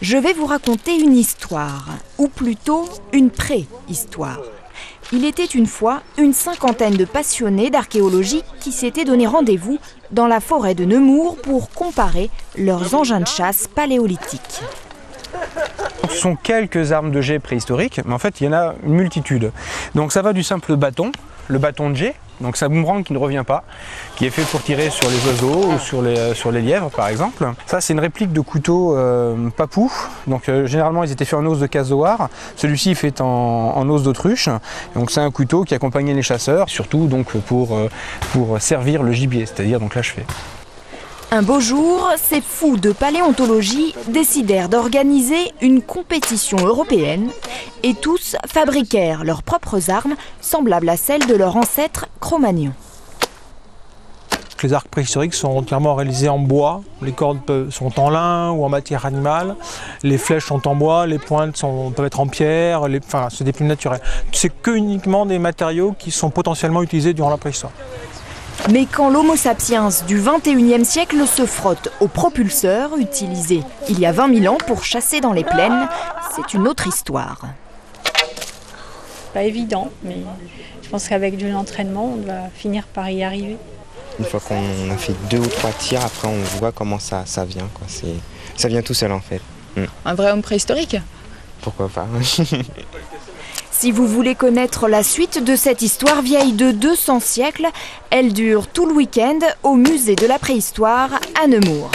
Je vais vous raconter une histoire, ou plutôt une préhistoire. Il était une fois une cinquantaine de passionnés d'archéologie qui s'étaient donné rendez-vous dans la forêt de Nemours pour comparer leurs engins de chasse paléolithiques. Ce sont quelques armes de jet préhistoriques, mais en fait il y en a une multitude. Donc ça va du simple bâton, le bâton de jet, donc c'est un boomerang qui ne revient pas, qui est fait pour tirer sur les oiseaux ou sur les lièvres par exemple. Ça c'est une réplique de couteau papou, donc généralement ils étaient faits en os de casoar, celui-ci est fait en os d'autruche, donc c'est un couteau qui accompagnait les chasseurs, surtout donc pour servir le gibier, c'est-à-dire donc l'achever. Un beau jour, ces fous de paléontologie décidèrent d'organiser une compétition européenne et tous fabriquèrent leurs propres armes semblables à celles de leur ancêtre Cro-Magnon. Les arcs préhistoriques sont entièrement réalisés en bois, les cordes sont en lin ou en matière animale, les flèches sont en bois, les pointes peuvent être en pierre, c'est des plumes naturelles. C'est uniquement des matériaux qui sont potentiellement utilisés durant la préhistoire. Mais quand l'Homo sapiens du XXIe siècle se frotte aux propulseurs utilisés il y a 20 000 ans pour chasser dans les plaines, c'est une autre histoire. Pas évident, mais je pense qu'avec de l'entraînement, on va finir par y arriver. Une fois qu'on a fait 2 ou 3 tirs, après on voit comment ça vient, quoi. Ça vient tout seul en fait. Un vrai homme préhistorique ? Pourquoi pas. Si vous voulez connaître la suite de cette histoire vieille de 200 siècles, elle dure tout le week-end au musée de la préhistoire à Nemours.